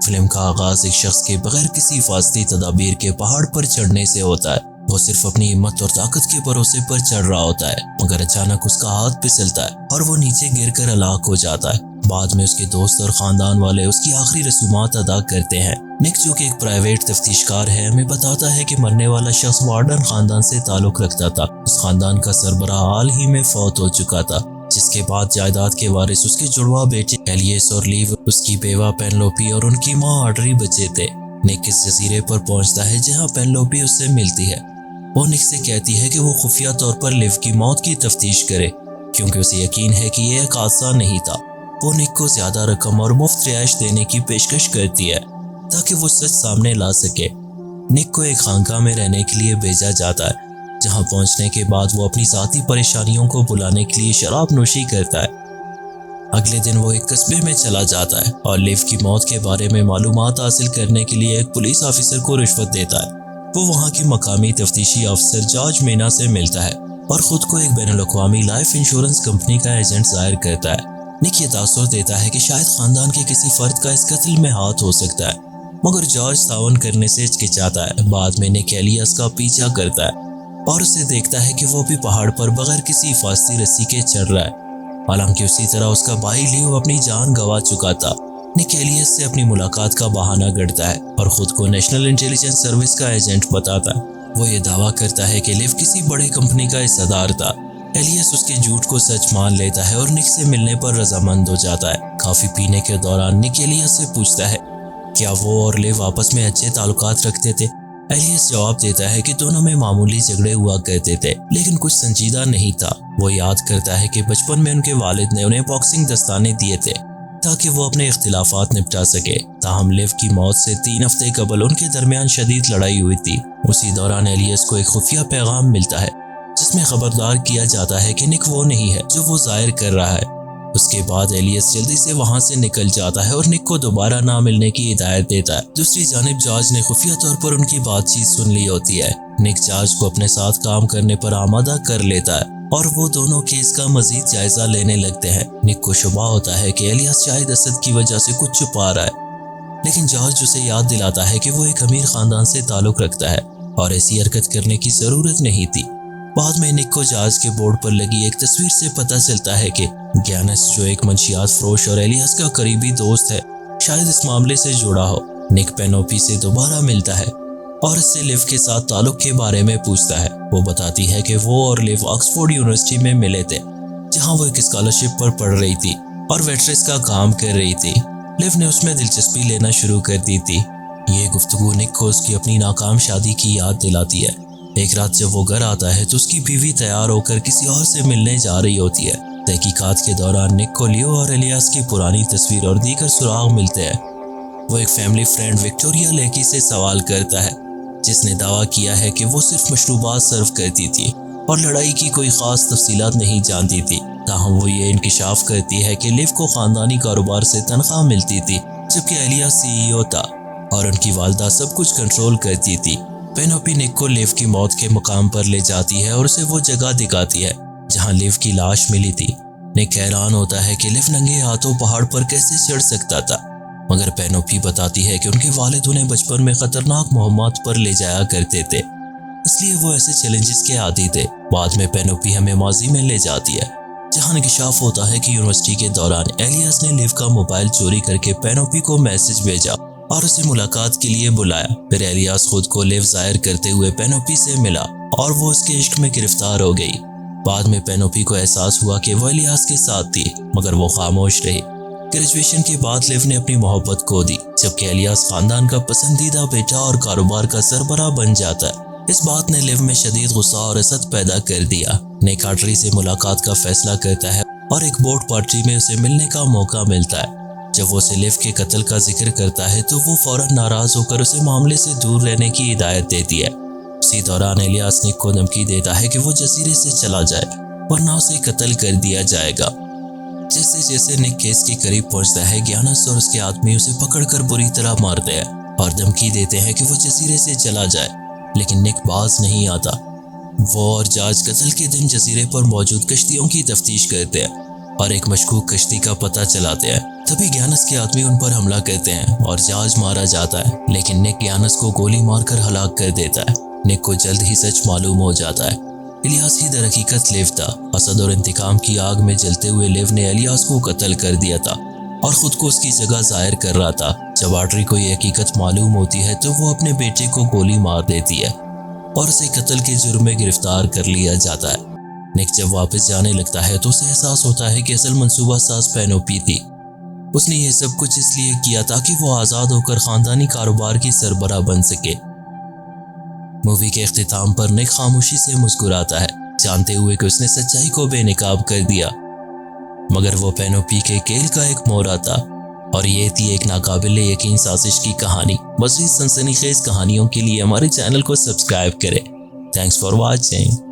Film का आगाज एक शख्स के बगैर किसी हिफाजती तदाबीर के पहाड़ पर चढ़ने से होता है। वो सिर्फ अपनी हिम्मत और ताकत के भरोसे पर चढ़ रहा होता है, मगर अचानक उसका हाथ फिसलता है और वो नीचे गिरकर हलाक हो जाता है। बाद में उसके दोस्त और खानदान वाले उसकी आखिरी रसूमात अदा करते हैं। निक, जो कि एक प्राइवेट तफ्तीशकार है, हमें बताता है कि मरने वाला शख्स वार्डन खानदान से ताल्लुक रखता था। उस खानदान का सरबराह हाल ही में फौत हो चुका था, जिसके बाद जायदाद के वारिस उसके जुड़वा बेटे एलियस और लीव, उसकी बेवा पेनलोपी और उनकी माँ ऑड्री बचे थे। निक इस जजीरे पर पहुंचता है जहां पेनलोपी उससे मिलती है। वो निक से कहती है कि वो खुफिया तौर पर लिव की मौत की तफ्तीश करे, क्योंकि उसे यकीन है कि यह एक हादसा नहीं था। वो निक को ज्यादा रकम और मुफ्त रिहाइश देने की पेशकश करती है ताकि वो सच सामने ला सके। निक को एक खानका में रहने के लिए भेजा जाता है, जहां पहुंचने के बाद वो अपनी ज़ाती परेशानियों को भुलाने के लिए शराब नोशी करता है। अगले दिन वो एक कस्बे में चला जाता है और लिव की मौत के बारे में मालूमात हासिल करने के लिए एक पुलिस ऑफिसर को रिश्वत देता है। वो वहाँ की मकामी तफ्तीशी अफसर जॉर्ज मीना से मिलता है और खुद को एक बैनुल-अक़वामी लाइफ इंश्योरेंस कंपनी का एजेंट जाहिर करता है। निक ये तासुर देता है कि शायद खानदान के किसी फर्द का इस कत्ल में हाथ हो सकता है, मगर जॉर्ज तावन करने से हिचकिचाता है। बाद में निक एलियस का पीछा करता है और उसे देखता है कि वो भी पहाड़ पर बगैर किसी हिफाजती रस्सी के चढ़ रहा है। हालांकि उसी तरह उसका भाई लियो अपनी जान गंवा चुका था। निक एलियस से अपनी मुलाकात का बहाना गढ़ता है और खुद को नेशनल इंटेलिजेंस सर्विस का एजेंट बताता है। वो ये दावा करता है कि लिव किसी बड़ी कंपनी का हिस्सेदार था। एलियस उसके झूठ को सच मान लेता है और निक से मिलने पर रजामंद हो जाता है। काफी पीने के दौरान निक एलियस से पूछता है क्या वो और लिव आपस में अच्छे ताल्लुकात रखते थे। एलियस जवाब देता है कि दोनों में मामूली झगड़े हुआ करते थे, लेकिन कुछ संजीदा नहीं था। वो याद करता है कि बचपन में उनके वालिद ने उन्हें बॉक्सिंग दस्ताने दिए थे ताकि वो अपने इख्तिलाफात निपटा सके। ताहम लिव की मौत से 3 हफ्ते कबल उनके दरमियान शदीद लड़ाई हुई थी। उसी दौरान एलियस को एक खुफिया पैगाम मिलता है जिसमें खबरदार किया जाता है कि निक वो नहीं है जो वो जाहिर कर रहा है। उसके बाद एलियस जल्दी से वहां से निकल जाता है और निक को दोबारा ना मिलने की हिदायत देता है। दूसरी जानिब जॉर्ज ने खुफिया तौर पर उनकी बातचीत सुन ली होती है। निक जॉर्ज को अपने साथ काम करने पर आमादा कर लेता है और वो दोनों केस का मजीद जायजा लेने लगते हैं। निक को शुबा होता है कि एलियस शायद असद की वजह से कुछ छुपा रहा है, लेकिन जॉर्ज उसे याद दिलाता है कि वो एक अमीर खानदान से ताल्लुक रखता है और ऐसी हरकत करने की जरूरत नहीं थी। बाद में निक को जहाज के बोर्ड पर लगी एक तस्वीर से पता चलता है कि ग्यानस, जो एक मंशियात फरोश और एलियस का करीबी दोस्त है, शायद इस मामले से जुड़ा हो। निक पेनोपी से दोबारा मिलता है और इससे लिव के साथ ताल्लुक के बारे में पूछता है। वो बताती है कि वो और लिव ऑक्सफोर्ड यूनिवर्सिटी में मिले थे, जहां वो एक स्कॉलरशिप पर पढ़ रही थी और वेट्रेस का काम कर रही थी। लिव ने उसमें दिलचस्पी लेना शुरू कर दी थी। ये गुफ्तगू निक को उसकी अपनी नाकाम शादी की याद दिलाती है। एक रात जब वो घर आता है तो उसकी बीवी तैयार होकर किसी और से मिलने जा रही होती है। तहकीकात के दौरान निक को लियो और एलियस की पुरानी तस्वीर और दीगर सुराग मिलते हैं। वो एक फैमिली फ्रेंड विक्टोरिया लेकी से सवाल करता है, जिसने दावा किया है कि वो सिर्फ मशरूबात सर्व करती थी और लड़ाई की कोई खास तफसीलात नहीं जानती थी। ताहम वो ये इंकिशाफ करती है कि लिव को खानदानी कारोबार से तनख्वाह मिलती थी, जबकि एलियस CEO था और उनकी वालदा सब कुछ कंट्रोल करती थी। पेनोपी निक को लिव की मौत के मुकाम पर ले जाती है और उसे वो जगह दिखाती है जहां लिव की लाश मिली थी। निक हैरान होता है कि लिव नंगे हाथों पहाड़ पर कैसे चढ़ सकता था, मगर पेनोपी बताती है कि उनके वालिद उन्हें बचपन में खतरनाक मुहिम्मात पर ले जाया करते थे, इसलिए वो ऐसे चैलेंजेस के आदी थे। बाद में पेनोपी हमें माजी में ले जाती है, जहां इंकिशाफ होता है कि यूनिवर्सिटी के दौरान एलियस ने लिव का मोबाइल चोरी करके पेनोपी को मैसेज भेजा और उसे मुलाकात के लिए बुलाया। फिर एलियस खुद को लिव जाहिर करते हुए पेनोपी से मिला और वो उसके इश्क में गिरफ्तार हो गई। बाद में पेनोपी को एहसास हुआ कि वो एलियस के साथ थी, मगर वो खामोश रही। ग्रेजुएशन के बाद लिव ने अपनी मोहब्बत खो दी, जबकि एलियस खानदान का पसंदीदा बेटा और कारोबार का सरबराह बन जाता है। इस बात ने लिव में शदीद गुस्सा और हसद पैदा कर दिया। निक ऑड्री से मुलाकात का फैसला करता है और एक बोट पार्टी में उसे मिलने का मौका मिलता है। जब वो उसे लिव के कत्ल का जिक्र करता है तो वो फौरन नाराज होकर उसे मामले से दूर रहने की हिदायत देती है। उसी दौरान एलियस निक को धमकी देता है कि वो जजीरे से चला जाए वरना उसे कत्ल कर दिया जाएगा। जैसे जैसे निक केस के करीब पहुंचता है, ग्यानस और उसके आदमी उसे पकड़कर बुरी तरह मारते हैं और धमकी देते हैं कि वो जजीरे से चला जाए, लेकिन निक बाज नहीं आता। वो और जॉर्ज कत्ल के दिन जजीरे पर मौजूद कश्तियों की तफ्तीश करते हैं और एक मशकूक कश्ती का पता चलाते हैं। तभी ग्यानस के आदमी उन पर हमला करते हैं और जॉर्ज मारा जाता है, लेकिन निक ग्यानस को गोली मारकर हलाक कर देता है। निक को जल्द ही सच मालूम हो जाता है। इलियास ही दरहकीकत लिव था। हसद और इंतकाम की आग में जलते हुए लिव ने इलियास को कत्ल कर दिया था और खुद को उसकी जगह जाहिर कर रहा था। जब ऑड्री को ये हकीकत मालूम होती है तो वो अपने बेटे को गोली मार देती है और उसे कत्ल के जुर्म में गिरफ्तार कर लिया जाता है। निक जब वापस जाने लगता है तो उसे एहसास होता है कि असल मंसूबा साज पेनोपी थी। उसने ये सब कुछ इसलिए किया ताकि वो आज़ाद होकर खानदानी कारोबार की सरबराह बन सके। मूवी के इख्तिताम पर निक खामोशी से मुस्कुराता है, जानते हुए कि उसने सच्चाई को बेनकाब कर दिया। मगर वो पेनोपी के खेल का एक मोहरा था और ये थी एक नाकाबिल यकीन साजिश की कहानी। मज़ीद सनसनीखेज कहानियों के लिए हमारे चैनल को सब्सक्राइब करें। Thanks for watching.